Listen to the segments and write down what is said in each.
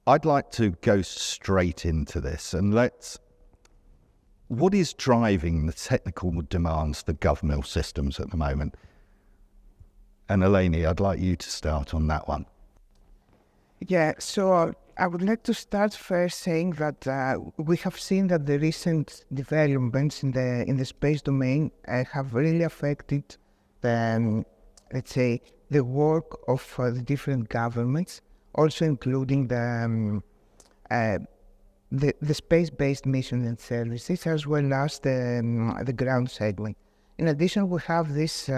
I'd like to go straight into this and what is driving the technical demands for governmental systems at the moment? And Eleni, I'd like you to start on that one. Yeah, so I would like to start first saying that we have seen that the recent developments in the space domain have really affected let's say, the work of the different governments, also including the space-based missions and services, as well as the ground segment. In addition, we have these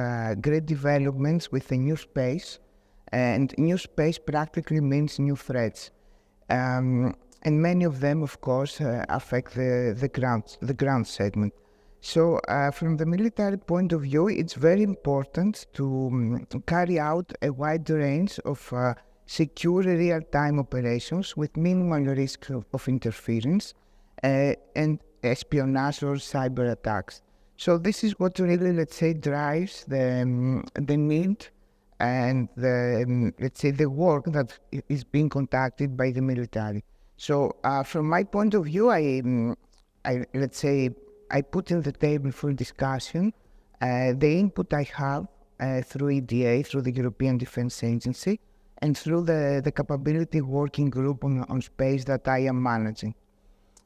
great developments with the new space, and new space practically means new threats. And many of them, of course, affect the ground segment. So from the military point of view, it's very important to carry out a wide range of secure real-time operations with minimal risk of interference and espionage or cyber attacks. So this is what really, let's say, drives the need and let's say the work that is being conducted by the military. So from my point of view, let's say I put in the table for discussion the input I have through EDA, through the European Defence Agency, and through the capability working group on space that I am managing.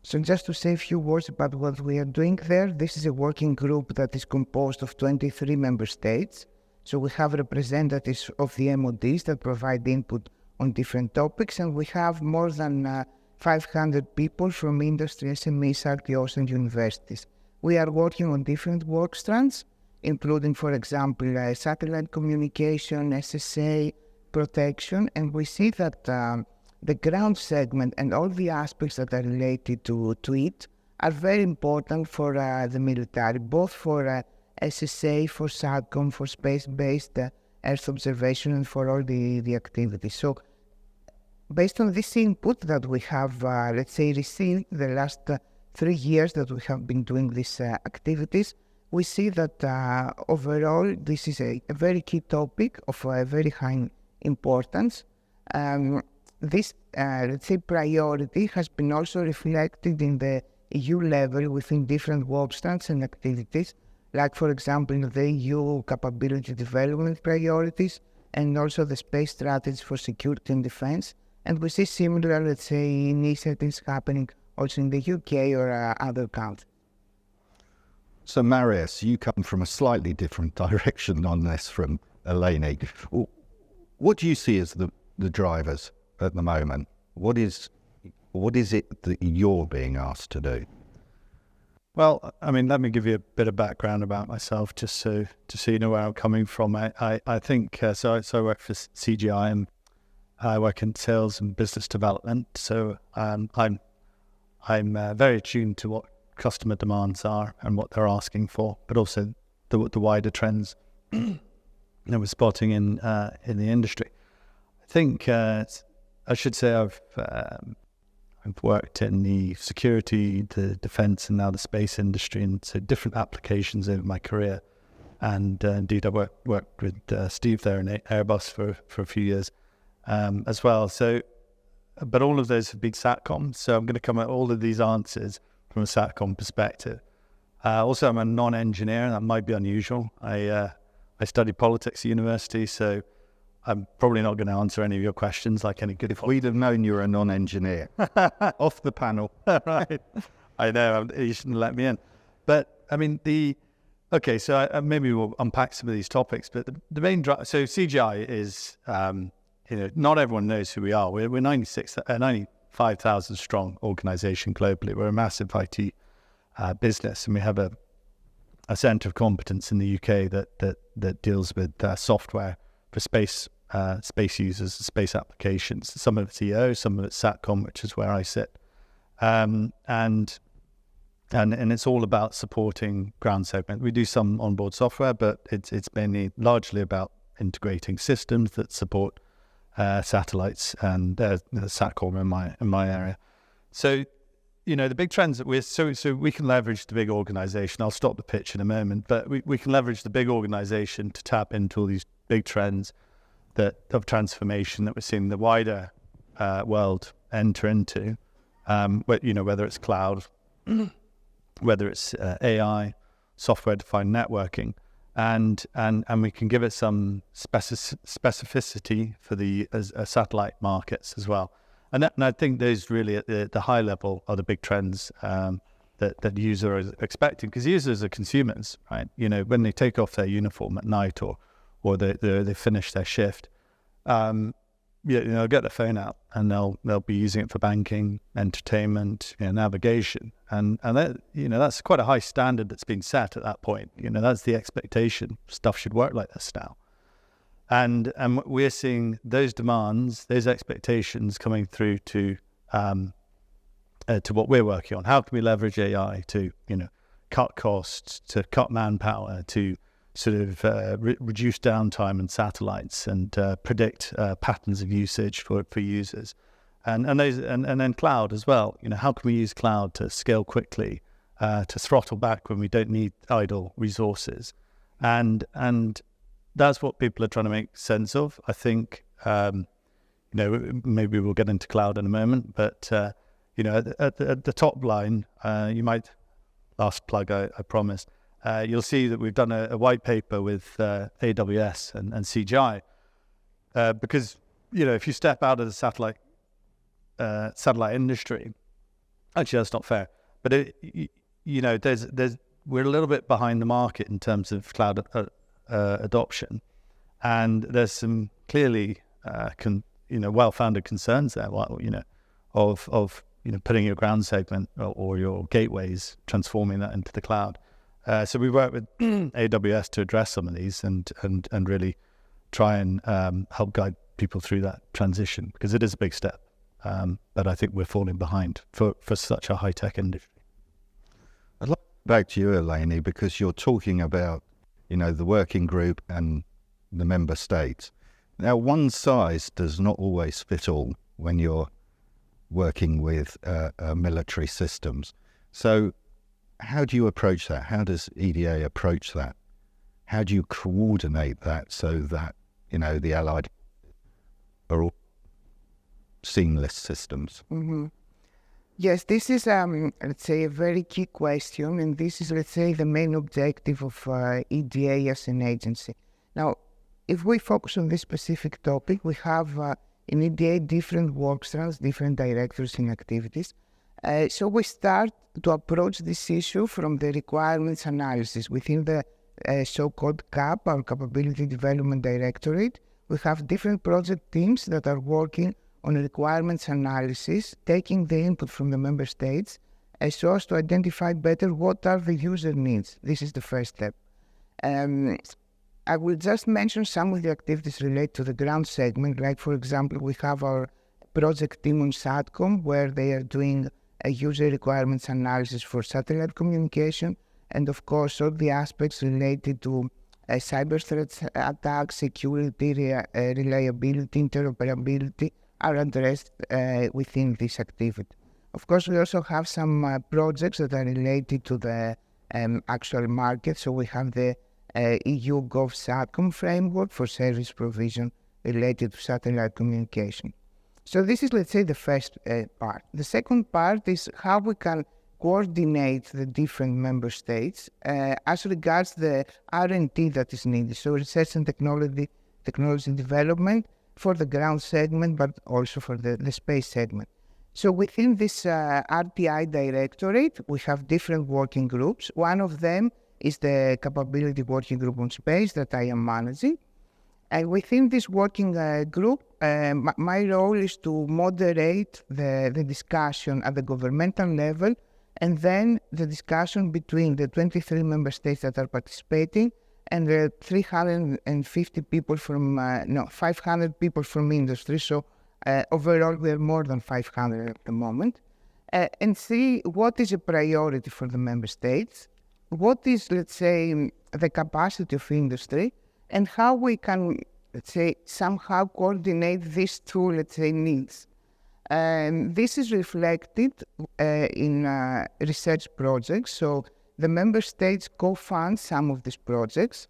So just to say a few words about what we are doing there, this is a working group that is composed of 23 member states. So we have representatives of the MODs that provide input on different topics, and we have more than 500 people from industry, SMEs, RTOs, and universities. We are working on different work strands, including, for example, satellite communication, SSA, protection, and we see that the ground segment and all the aspects that are related to it are very important for the military, both for SSA, for SATCOM, for space-based Earth observation, and for all the activities. So based on this input that we have, let's say, received the last 3 years that we have been doing these activities, we see that overall this is a very key topic of very high importance. This, let's say, priority has been also reflected in the EU level within different work strands and activities, like, for example, the EU capability development priorities and also the space strategy for security and defense. And we see similar, let's say, initiatives happening also in the UK or other countries. So Marius, you come from a slightly different direction on this from Eleni. What do you see as the drivers at the moment? What is it that you're being asked to do? Well, I mean, let me give you a bit of background about myself, just so you know where I'm coming from. I think so I work for CGI, and I work in sales and business development. So I'm very attuned to what customer demands are and what they're asking for, but also the wider trends that we're spotting in the industry. I think I should say I've worked in the security, the defence, and now the space industry, and so different applications over my career. And indeed, I worked with Steve there in Airbus for a few years as well. So, but all of those have been SATCOM. So I'm going to come at all of these answers from a SATCOM perspective. Also, I'm a non-engineer. That might be unusual. I studied politics at university, so I'm probably not going to answer any of your questions like any good. If we'd have known you were a non-engineer, off the panel. Right. I know, you shouldn't let me in. But, I mean, okay, so maybe we'll unpack some of these topics, but the main drive, so CGI is, not everyone knows who we are. We're 95,000 strong organization globally. We're a massive IT business, and we have a centre of competence in the UK that deals with software for space users, space applications. Some of it's EO, some of it's SATCOM, which is where I sit, and it's all about supporting ground segment. We do some onboard software, but it's mainly largely about integrating systems that support satellites and SATCOM in my area. So, the big trends that so we can leverage the big organization. I'll stop the pitch in a moment, but we can leverage the big organization to tap into all these big trends of transformation that we're seeing in the wider world enter into, whether it's cloud, whether it's AI, software-defined networking, and we can give it some specificity for the satellite markets as well. And I think those really at the high level are the big trends that users are expecting, because users are consumers, right? When they take off their uniform at night or they finish their shift, they'll get their phone out and they'll be using it for banking, entertainment, navigation, and that, that's quite a high standard that's been set at that point. That's the expectation. Stuff should work like this now, and we're seeing those demands, those expectations coming through to what we're working on. How can we leverage AI to cut costs, to cut manpower, to sort of reduce downtime in satellites, and predict patterns of usage for users, and then cloud as well. How can we use cloud to scale quickly, to throttle back when we don't need idle resources, and that's what people are trying to make sense of. I think maybe we'll get into cloud in a moment, but at the top line, you might, last plug I promised. You'll see that we've done a white paper with AWS and CGI, because if you step out of the satellite industry, actually that's not fair, but we're a little bit behind the market in terms of cloud adoption, and there's some clearly well-founded concerns there. Of putting your ground segment or your gateways, transforming that into the cloud. So we work with AWS to address some of these and really try and help guide people through that transition, because it is a big step. But I think we're falling behind for such a high-tech industry. I'd like to go back to you, Eleni, because you're talking about, the working group and the member states. Now, one size does not always fit all when you're working with military systems. So how do you approach that? How does EDA approach that? How do you coordinate that so that, the allied are all seamless systems? Mm-hmm. Yes, this is, let's say, a very key question, and this is, let's say, the main objective of EDA as an agency. Now, if we focus on this specific topic, we have in EDA different work strands, different directors and activities. So we start to approach this issue from the requirements analysis within the so-called CAP, our Capability Development Directorate. We have different project teams that are working on requirements analysis, taking the input from the member states so as to identify better what are the user needs. This is the first step. I will just mention some of the activities related to the ground segment. Like, for example, we have our project team on SATCOM, where they are doing a user requirements analysis for satellite communication, and of course all the aspects related to cyber threats, attacks, security, reliability, interoperability are addressed within this activity. Of course, we also have some projects that are related to the actual market. So we have the EU Gov SATCOM framework for service provision related to satellite communication. So this is, let's say, the first part. The second part is how we can coordinate the different member states as regards the R&D that is needed. So research and technology development for the ground segment, but also for the space segment. So within this RTI directorate, we have different working groups. One of them is the Capability Working Group on Space that I am managing. And within this working group, my role is to moderate the discussion at the governmental level, and then the discussion between the 23 member states that are participating and the 350 people from, 500 people from industry. So overall, we are more than 500 at the moment. And see what is a priority for the member states, what is, let's say, the capacity of industry, and how we can, let's say, somehow coordinate these two, let's say, needs. This is reflected in research projects. So the member states co-fund some of these projects.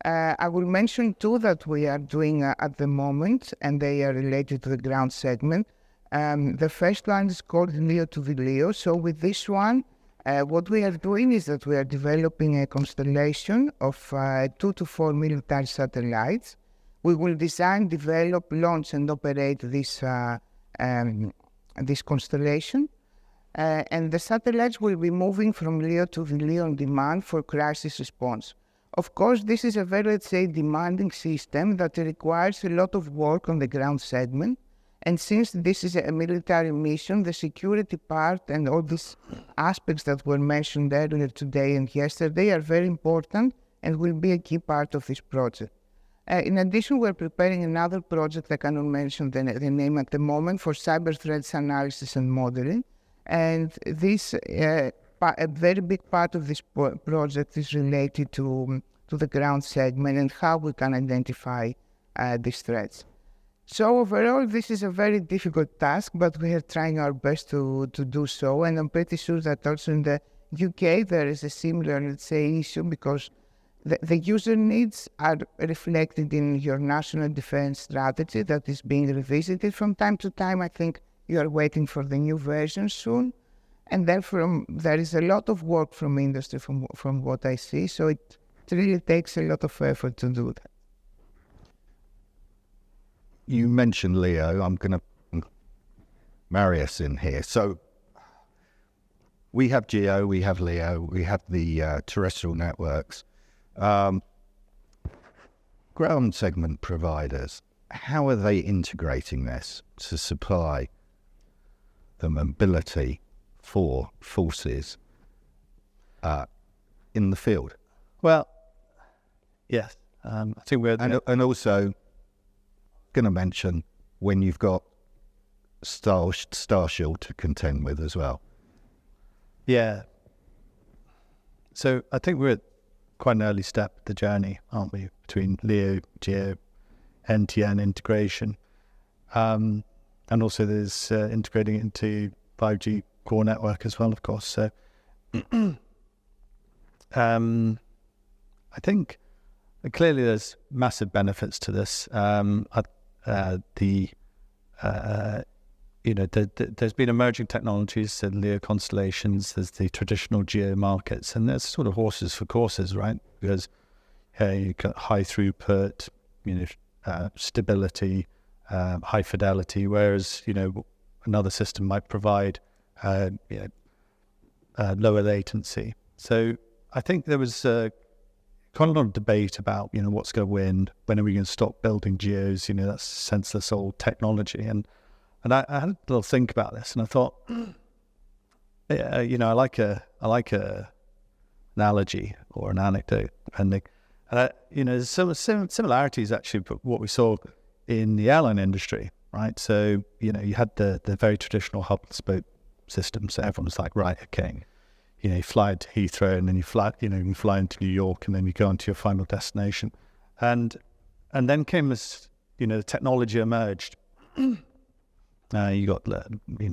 I will mention two that we are doing at the moment, and they are related to the ground segment. The first one is called LEO to VLEO. So with this one, what we are doing is that we are developing a constellation of 2 to 4 military satellites. We will design, develop, launch, and operate this constellation. And the satellites will be moving from LEO to VLEO on demand for crisis response. Of course, this is a very, let's say, demanding system that requires a lot of work on the ground segment. And since this is a military mission, the security part and all these aspects that were mentioned earlier today and yesterday are very important and will be a key part of this project. In addition, we're preparing another project, I cannot mention the name at the moment, for cyber threats analysis and modeling. And this, a very big part of this project is related to the ground segment and how we can identify these threats. So overall, this is a very difficult task, but we are trying our best to do so. And I'm pretty sure that also in the UK, there is a similar, let's say, issue, because the user needs are reflected in your national defense strategy that is being revisited from time to time. I think you are waiting for the new version soon. And then there is a lot of work from industry from what I see. So it really takes a lot of effort to do that. You mentioned Leo. I'm going to marry us in here. So we have GEO, we have Leo, we have the terrestrial networks. Ground segment providers, how are they integrating this to supply the mobility for forces in the field? Well, yes. I think we're... And also, going to mention when you've got Starshield to contend with as well. Yeah. So I think we're at quite an early step of the journey, aren't we, between LEO, GEO, NTN integration. And also there's integrating it into 5G core network as well, of course. So I think clearly there's massive benefits to this. There's been emerging technologies in LEO constellations. There's the traditional GEO markets, and there's sort of horses for courses, right? Because you got high throughput, stability, high fidelity, whereas another system might provide lower latency. So I think there was quite a lot of debate about what's going to win. When are we going to stop building GEOs? That's senseless old technology. And I had a little think about this, and I thought, I like a analogy or an anecdote, depending. And there's some similarities actually with what we saw in the airline industry, right? So you had the very traditional hub and spoke system. So everyone was like, right, okay, you fly to Heathrow, and then you fly into New York, and then you go on to your final destination, and then came this, the technology emerged. You got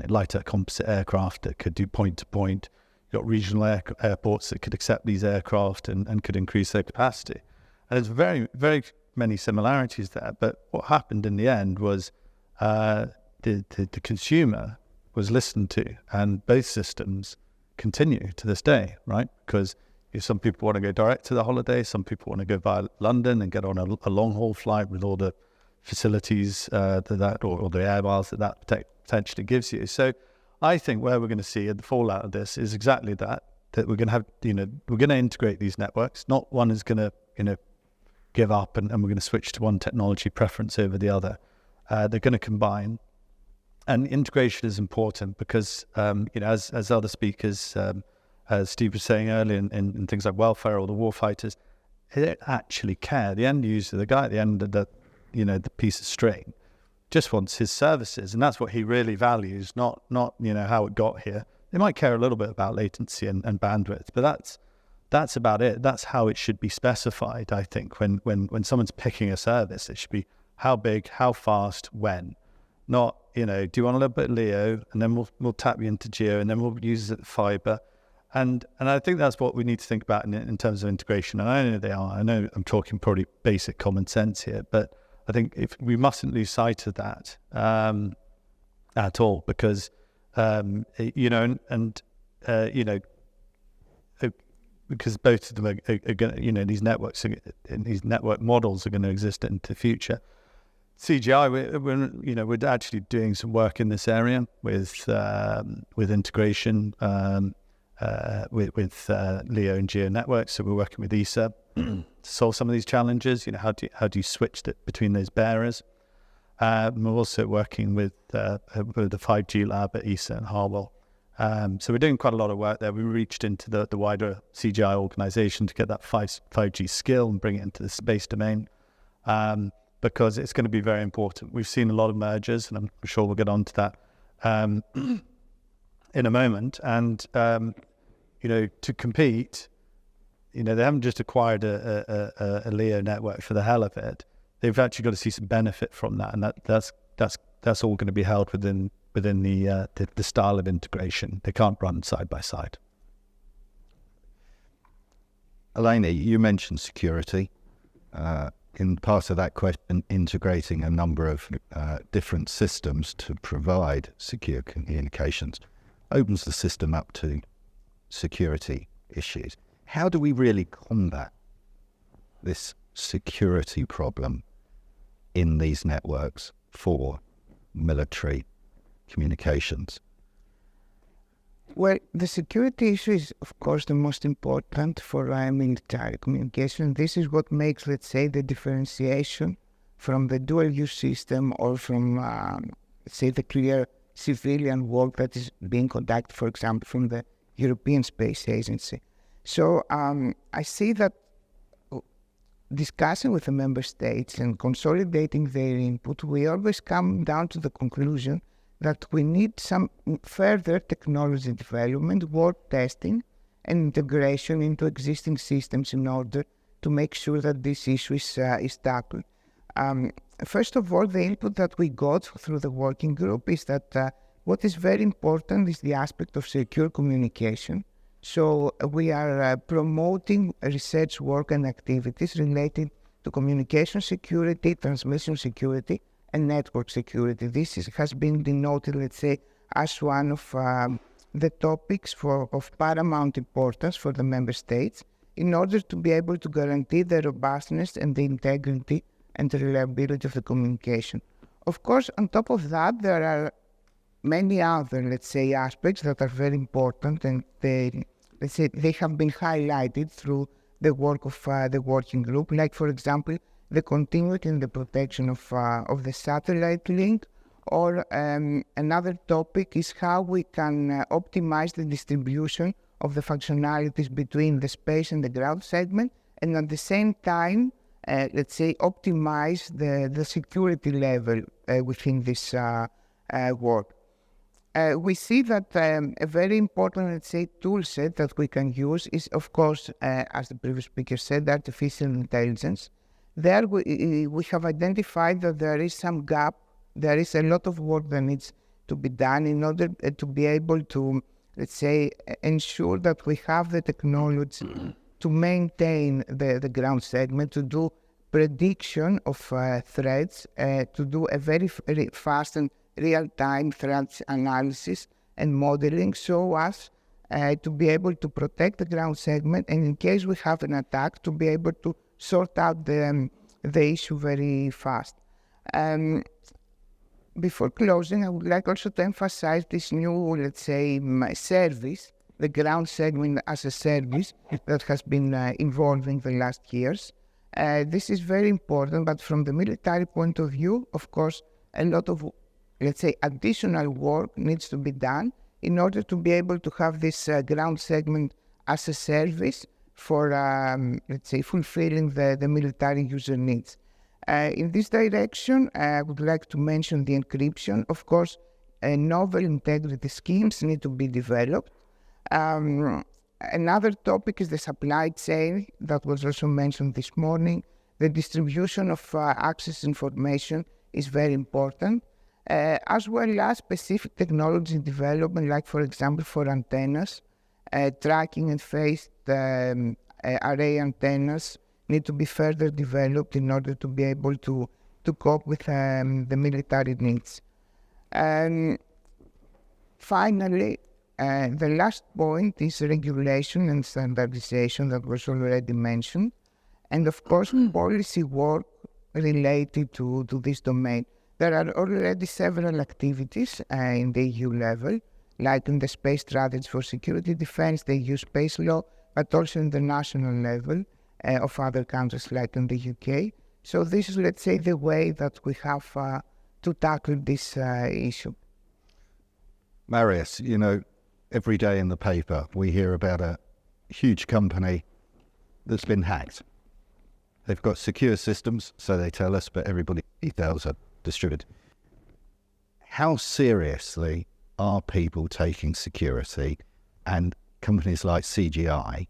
lighter composite aircraft that could do point to point. You got regional airports that could accept these aircraft and could increase their capacity. And there's very, very many similarities there. But what happened in the end was the consumer was listened to, and both systems continue to this day, right? Because some people want to go direct to the holiday, some people want to go via London and get on a long haul flight with all the facilities or the air miles that potentially gives you. So I think where we're going to see the fallout of this is exactly that we're going to have, we're going to integrate these networks. Not one is going to, give up and we're going to switch to one technology preference over the other. They're going to combine. And integration is important because, as other speakers, as Steve was saying earlier in things like welfare or the warfighters, they don't actually care. The end user, the guy at the end of the piece of string, just wants his services, and that's what he really values, not how it got here. They might care a little bit about latency and bandwidth, but that's about it. That's how it should be specified, I think. When someone's picking a service, it should be how big, how fast, when. Not, do you want a little bit of LEO, and then we'll tap you into GEO, and then we'll use it fiber. And I think that's what we need to think about in terms of integration. And I know they are. I know I'm talking probably basic common sense here, but I think if we mustn't lose sight of that. at all, because because both of them are going to, these networks these network models are going to exist into the future. CGI, we're actually doing some work in this area with integration with LEO and GEO networks. So we're working with ESA to solve some of these challenges. How do you switch between those bearers? We're also working with the 5G lab at ESA and Harwell. So we're doing quite a lot of work there. We reached into the wider CGI organization to get that 5G skill and bring it into the space domain, because it's going to be very important. We've seen a lot of mergers, and I'm sure we'll get on to that in a moment. And, to compete, they haven't just acquired a LEO network for the hell of it. They've actually got to see some benefit from that, and that's all going to be held within the style of integration. They can't run side by side. Eleni, you mentioned security. In part of that question, integrating a number of different systems to provide secure communications opens the system up to security issues. How do we really combat this security problem in these networks for military communications? Well, the security issue is, of course, the most important for military communication. This is what makes, let's say, the differentiation from the dual-use system or from, let's say, the clear civilian work that is being conducted, for example, from the European Space Agency. So I see that discussing with the member states and consolidating their input, we always come down to the conclusion that we need some further technology development, work testing, and integration into existing systems in order to make sure that this issue is tackled. First of all, the input that we got through the working group is that what is very important is the aspect of secure communication. So we are promoting research work and activities related to communication security, transmission security, and network security. This has been denoted, let's say, as one of the topics of paramount importance for the member states in order to be able to guarantee the robustness and the integrity and the reliability of the communication. Of course, on top of that, there are many other, let's say, aspects that are very important, and they have been highlighted through the work of the working group, like, for example, the continuity and the protection of the satellite link, or another topic is how we can optimize the distribution of the functionalities between the space and the ground segment, and at the same time, let's say, optimize the security level within this work. We see that a very important, let's say, tool set that we can use is, of course, as the previous speaker said, artificial intelligence. There we have identified that there is some gap. There is a lot of work that needs to be done in order to be able to, let's say, ensure that we have the technology to maintain the ground segment, to do prediction of threats, to do a very, very fast and real-time threat analysis and modeling, so as to be able to protect the ground segment, and in case we have an attack, to be able to sort out the issue very fast. Before closing, I would like also to emphasize this new, let's say, service, the ground segment as a service that has been evolving the last years. This is very important, but from the military point of view, of course, a lot of, let's say, additional work needs to be done in order to be able to have this ground segment as a service for, let's say, fulfilling the military user needs. In this direction, I would like to mention the encryption. Of course, novel integrity schemes need to be developed. Another topic is the supply chain that was also mentioned this morning. The distribution of access information is very important, as well as specific technology development, like, for example, for antennas, tracking and phased array antennas need to be further developed in order to be able to cope with the military needs. Finally, the last point is regulation and standardization that was already mentioned, and of course policy work related to this domain. There are already several activities in the EU level, like in the Space Strategy for Security Defense, the EU Space Law, but also in the national level of other countries like in the UK. So this is, let's say, the way that we have to tackle this issue. Marius, every day in the paper we hear about a huge company that's been hacked. They've got secure systems, so they tell us, but everybody details are distributed. How seriously are people taking security? And companies like CGI,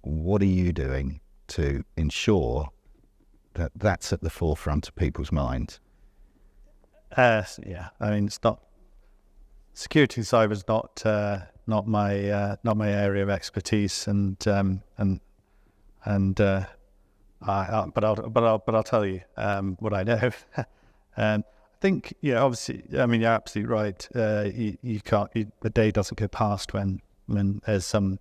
what are you doing to ensure that that's at the forefront of people's minds? Yeah, I mean, it's not security. Cyber is not my area of expertise, but I'll tell you what I know. I think, obviously, I mean, you're absolutely right. You can't. The day doesn't go past when there's some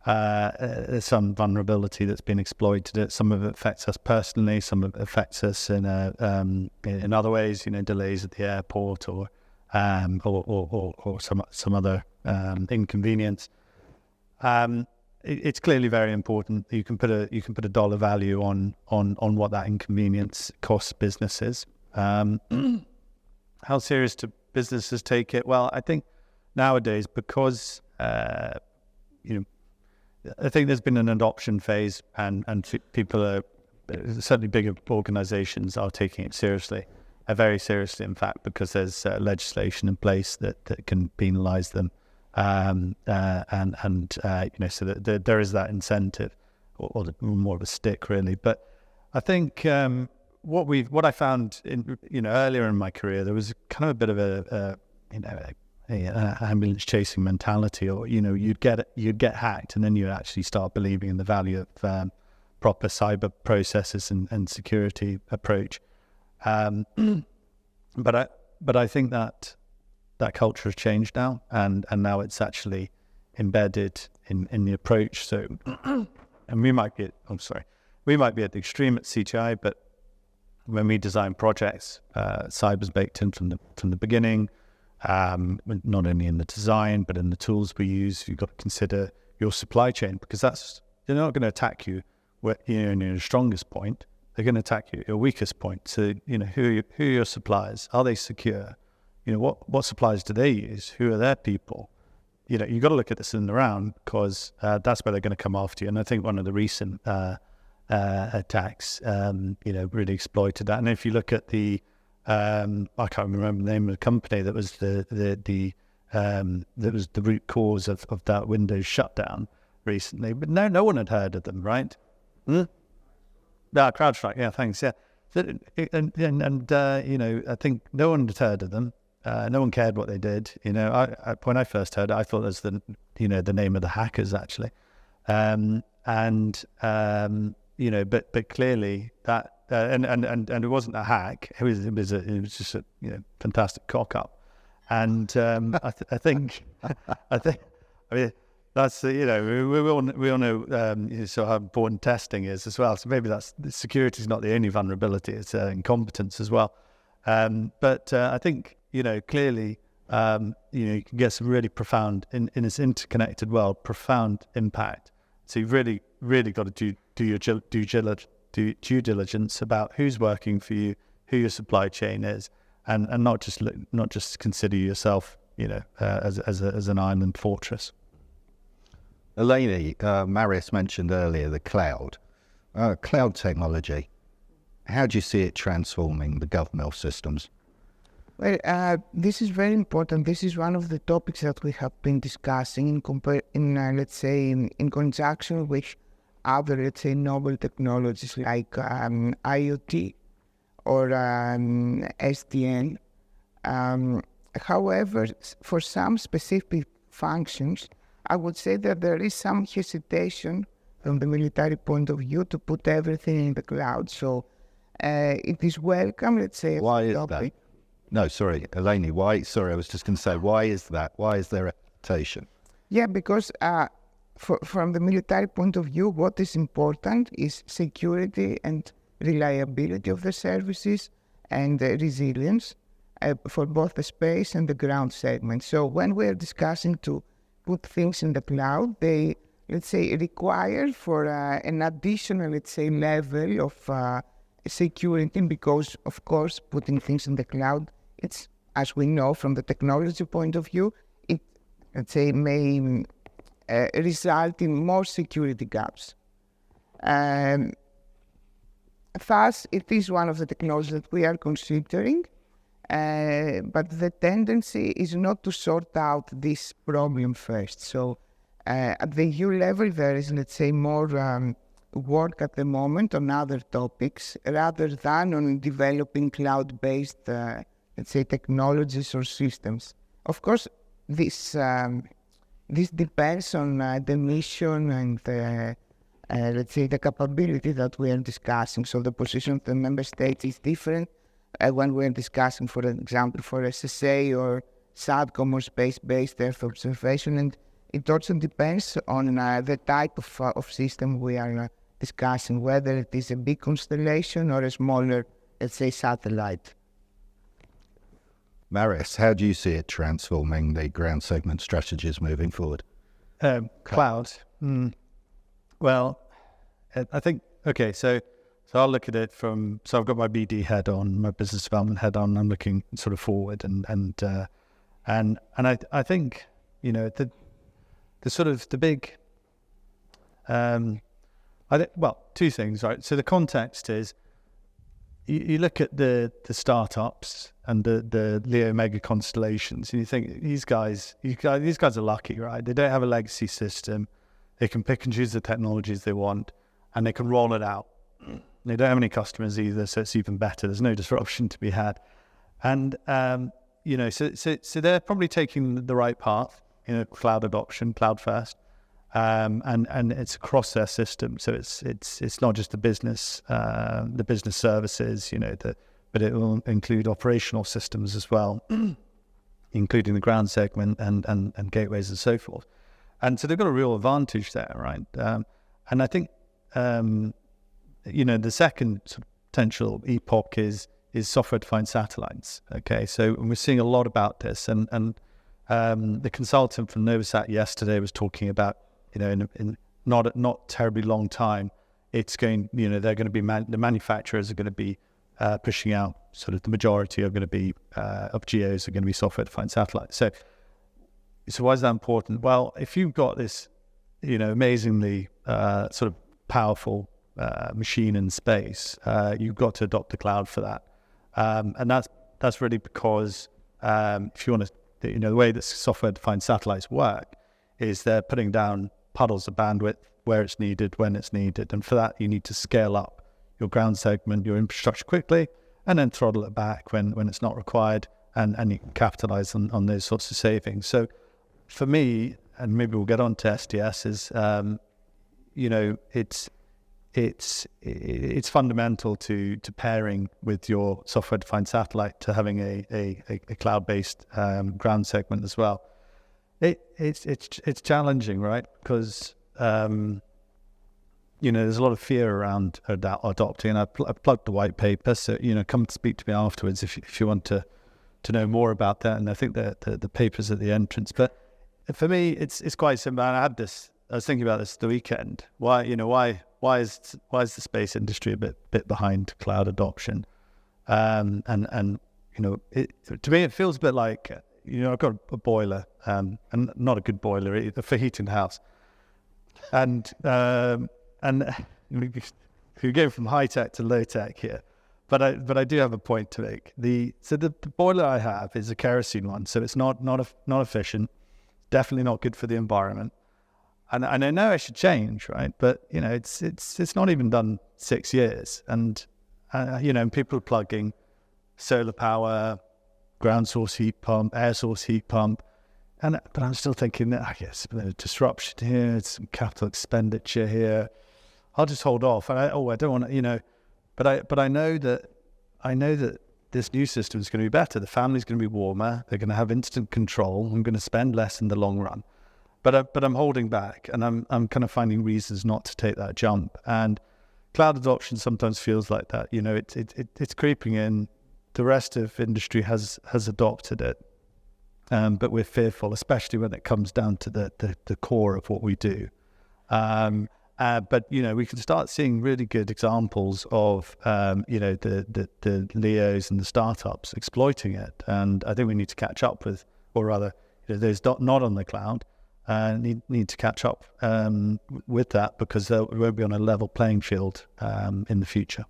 vulnerability that's been exploited. Some of it affects us personally. Some of it affects us in other ways. Delays at the airport or some other inconvenience. It's clearly very important. You can put a dollar value on what that inconvenience costs businesses. How serious do businesses take it? Well, I think nowadays, because I think there's been an adoption phase, and people are certainly bigger organisations are taking it seriously, very seriously, in fact, because there's legislation in place that can penalise them, so that there is that incentive, or more of a stick, really. But I think what I found in earlier in my career, there was kind of a bit of a ambulance chasing mentality, or you'd get hacked, and then you actually start believing in the value of proper cyber processes and security approach. But I think that culture has changed now, and now it's actually embedded in the approach. So, and we might be at the extreme at CGI, but when we design projects, cyber's baked in from the beginning. Not only in the design, but in the tools we use. You've got to consider your supply chain, because they're not going to attack you in your strongest point. They're going to attack you at your weakest point. So, who are your suppliers? Are they secure? What suppliers do they use? Who are their people? You've got to look at this in the round, because that's where they're going to come after you. And I think one of the recent attacks, really exploited that. And if you look at the I can't remember the name of the company that was the root cause of that Windows shutdown recently, but no one had heard of them, right? CrowdStrike. Yeah, thanks. Yeah, I think no one had heard of them. No one cared what they did. When I first heard it, I thought it was the name of the hackers, actually. But clearly that. And it wasn't a hack. It was just a fantastic cock up, and I think that's we all know so how important testing is as well. So maybe security is not the only vulnerability; it's incompetence as well. But I think clearly you can get some really profound in this interconnected world, profound impact. So you've really got to do your due diligence about who's working for you, who your supply chain is, and not just consider yourself, as an island fortress. Eleni, Marius mentioned earlier the cloud technology. How do you see it transforming the GovMil systems? Well, this is very important. This is one of the topics that we have been discussing in conjunction with other, let's say, novel technologies like IoT or SDN. However, for some specific functions, I would say that there is some hesitation from the military point of view to put everything in the cloud. So it is welcome, let's say. Why is that? No, sorry, Eleni, why? Sorry, I was just going to say, why is that? Why is there a hesitation? Yeah, because from the military point of view, what is important is security and reliability of the services and resilience for both the space and the ground segment. So when we're discussing to put things in the cloud, they, let's say, require for an additional, let's say, level of security, because, of course, putting things in the cloud, it's, as we know from the technology point of view, it, let's say, may result in more security gaps. Thus, it is one of the technologies that we are considering, but the tendency is not to sort out this problem first. So at the EU level, there is, let's say, more work at the moment on other topics rather than on developing cloud-based, let's say, technologies or systems. Of course, this depends on the mission and let's say the capability that we are discussing. So the position of the member states is different when we're discussing, for example, for SSA or SATCOM or space-based Earth observation, and it also depends on the type of system we are discussing, whether it is a big constellation or a smaller, let's say, satellite. Marius, how do you see it transforming the ground segment strategies moving forward? Cloud. Well, I think, okay, so I'll look at it from, so I've got my BD head on, my business development head on, I'm looking sort of forward and I think, you know, the sort of the big, two things, right? So the context is, you look at the startups and the LEO mega constellations, and you think these guys are lucky, right? They don't have a legacy system. They can pick and choose the technologies they want, and they can roll it out. They don't have any customers either, so it's even better. There's no disruption to be had, and you know, so they're probably taking the right path, you know, cloud adoption, cloud first. And it's across their system, so it's not just the business services, you know, but it will include operational systems as well, including the ground segment and gateways and so forth. And so they've got a real advantage there, right? And I think you know, the second sort of potential epoch is software-defined satellites. Okay, so we're seeing a lot about this, and the consultant from Novasat yesterday was talking about, you know, in not terribly long time, it's going, you know, they're going to be the manufacturers are going to be pushing out sort of the majority are going to be of GEOs are going to be software-defined satellites. So why is that important? Well, if you've got this, you know, amazingly sort of powerful machine in space, you've got to adopt the cloud for that, and that's really because if you want to, you know, the way that software-defined satellites work is they're putting down puddles of bandwidth where it's needed, when it's needed. And for that, you need to scale up your ground segment, your infrastructure quickly, and then throttle it back when it's not required, and you can capitalize on those sorts of savings. So for me, and maybe we'll get on to STS, is, you know, it's fundamental to pairing with your software-defined satellite to having a cloud-based ground segment as well. It's challenging, right? Because you know, there's a lot of fear around adopting. And I plugged the white paper, so, you know, come speak to me afterwards if you want to know more about that. And I think that the paper's at the entrance. But for me, it's quite simple. And I was thinking about this the weekend. Why is the space industry a bit behind cloud adoption? And you know, to me it feels a bit like, you know, I've got a boiler, and not a good boiler either, for heating the house. And you go from high tech to low tech here, but I do have a point to make. The boiler I have is a kerosene one, so it's not efficient, definitely not good for the environment. And I know I should change, right? But you know, it's not even done 6 years, and you know, people are plugging solar power, ground source heat pump, air source heat pump, but I'm still thinking that I guess there's disruption here, it's some capital expenditure here. I'll just hold off. And I don't want to, you know, but I know that this new system is going to be better. The family's going to be warmer. They're going to have instant control. I'm going to spend less in the long run. But I'm holding back, and I'm kind of finding reasons not to take that jump. And cloud adoption sometimes feels like that. You know, it's creeping in. The rest of industry has adopted it, but we're fearful, especially when it comes down to the core of what we do. But you know, we can start seeing really good examples of you know, the Leos and the startups exploiting it, and I think we need to catch up with, or rather, you know, those not on the cloud need to catch up with that, because we won't be on a level playing field in the future.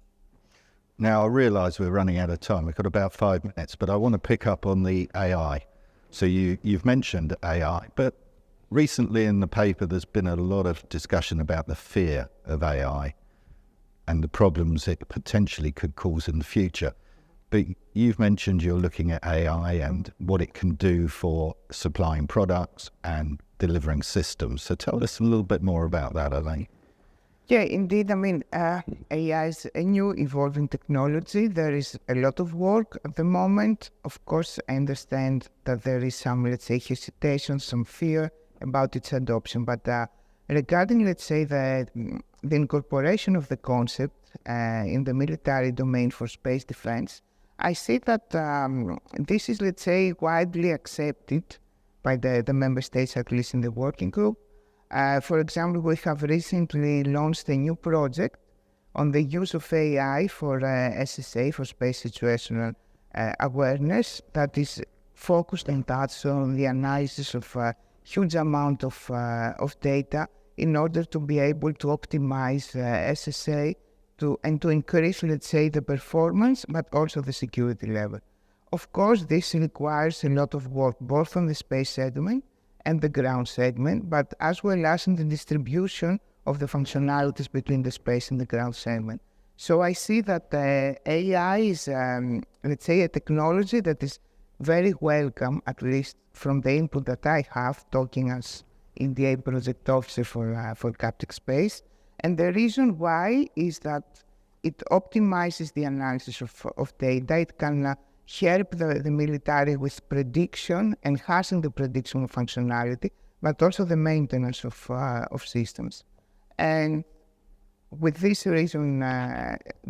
Now, I realise we're running out of time. We've got about 5 minutes, but I want to pick up on the AI. So you've mentioned AI, but recently in the paper there's been a lot of discussion about the fear of AI and the problems it potentially could cause in the future. But you've mentioned you're looking at AI and what it can do for supplying products and delivering systems. So tell us a little bit more about that, Elaine. Yeah, indeed. I mean, AI is a new evolving technology. There is a lot of work at the moment. Of course, I understand that there is some, let's say, hesitation, some fear about its adoption. But regarding, let's say, the incorporation of the concept in the military domain for space defense, I see that this is, let's say, widely accepted by the member states, at least in the working group. For example, we have recently launched a new project on the use of AI for SSA, for space situational awareness, that is focused on that, so on the analysis of a huge amount of data in order to be able to optimize SSA and to increase, let's say, the performance, but also the security level. Of course, this requires a lot of work, both on the space segment and the ground segment, but as well as in the distribution of the functionalities between the space and the ground segment. So I see that AI is, let's say, a technology that is very welcome, at least from the input that I have, talking as NDA project officer for Captech Space. And the reason why is that it optimizes the analysis of data. It can help the military with prediction, enhancing the prediction of functionality, but also the maintenance of systems. And with this reason,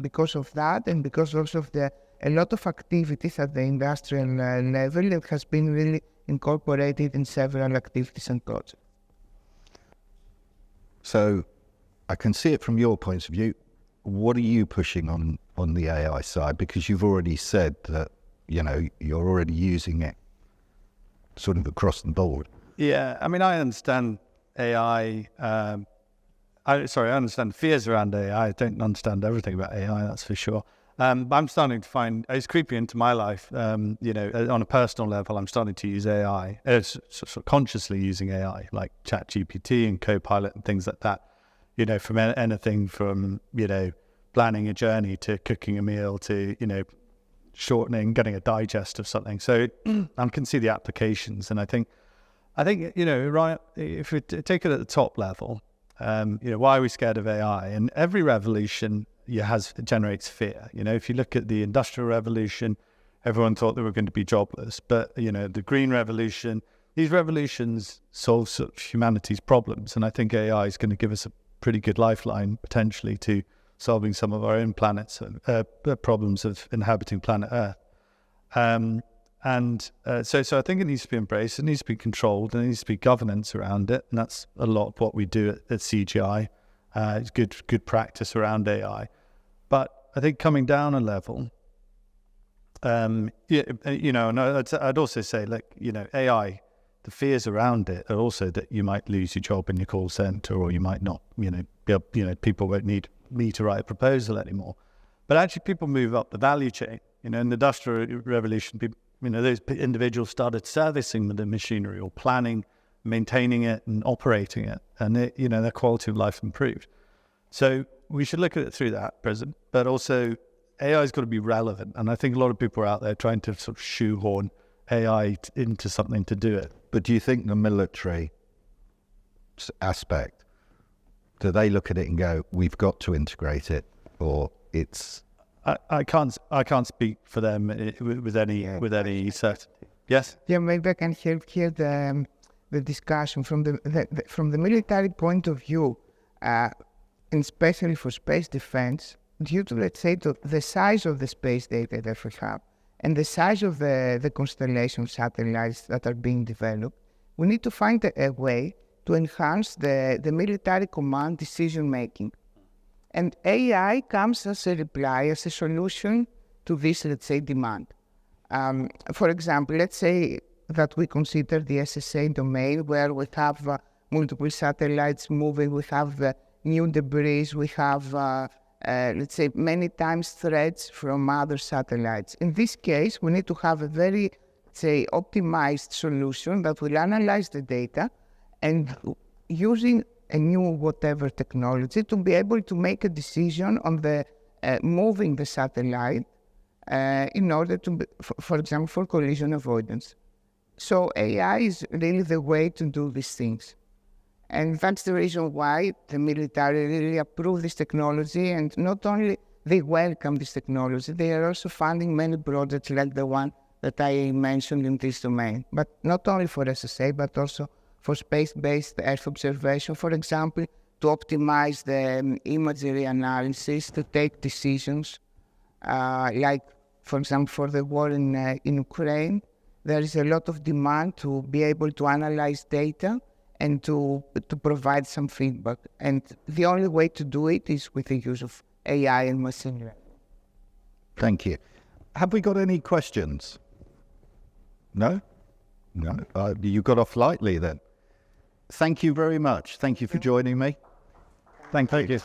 because of that, and because also of a lot of activities at the industrial level, it has been really incorporated in several activities and projects. So I can see it from your point of view. What are you pushing on the AI side? Because you've already said that, you know, you're already using it sort of across the board. Yeah, I mean, I understand AI. I understand fears around AI. I don't understand everything about AI, that's for sure. But I'm starting to find it's creeping into my life. You know, on a personal level, I'm starting to use AI, sort of consciously using AI, like ChatGPT and Copilot and things like that. You know, from anything from, you know, planning a journey to cooking a meal to, you know, shortening, getting a digest of something. So I can see the applications, and I think, you know, right, if we take it at the top level, you know, why are we scared of AI? And every revolution it generates fear. You know, if you look at the Industrial Revolution, everyone thought they were going to be jobless, but, you know, the Green Revolution, these revolutions solve sort of humanity's problems, and I think AI is going to give us a pretty good lifeline potentially to solving some of our own planet's problems of inhabiting planet Earth. So I think it needs to be embraced, it needs to be controlled, and there needs to be governance around it, and that's a lot of what we do at CGI. It's good practice around AI. But I think coming down a level, you know, and I'd also say, like, you know, AI, the fears around it are also that you might lose your job in your call center, or you might not, you know, be able, you know, people won't need me to write a proposal anymore. But actually, people move up the value chain. You know, in the Industrial Revolution, people, you know, those individuals started servicing the machinery, or planning, maintaining it, and operating it, and it, you know, their quality of life improved. So we should look at it through that prism, but also AI has got to be relevant. And I think a lot of people are out there trying to sort of shoehorn AI into something to do it. But do you think the military aspect, do they look at it and go, we've got to integrate it, or it's I can't speak for them with any certainty. Yes. Yeah, maybe I can help here the discussion from the military point of view, and especially for space defense, due to, let's say, to the size of the space data that we have and the size of the constellation satellites that are being developed, we need to find a way to enhance the military command decision making. And AI comes as a reply, as a solution to this, let's say, demand. For example, let's say that we consider the SSA domain where we have multiple satellites moving, we have new debris, we have, let's say, many times threats from other satellites. In this case, we need to have a very, say, optimized solution that will analyze the data and using a new whatever technology to be able to make a decision on the moving the satellite in order to, for example, for collision avoidance. So AI is really the way to do these things. And that's the reason why the military really approve this technology, and not only they welcome this technology, they are also funding many projects like the one that I mentioned in this domain. But not only for SSA, but also for space-based Earth observation, for example, to optimize the imagery analysis, to take decisions, like, for example, for the war in Ukraine, there is a lot of demand to be able to analyze data and to provide some feedback. And the only way to do it is with the use of AI and machine learning. Thank you. Have we got any questions? No? No. You got off lightly then. Thank you very much. Thank you for joining me. Thank you.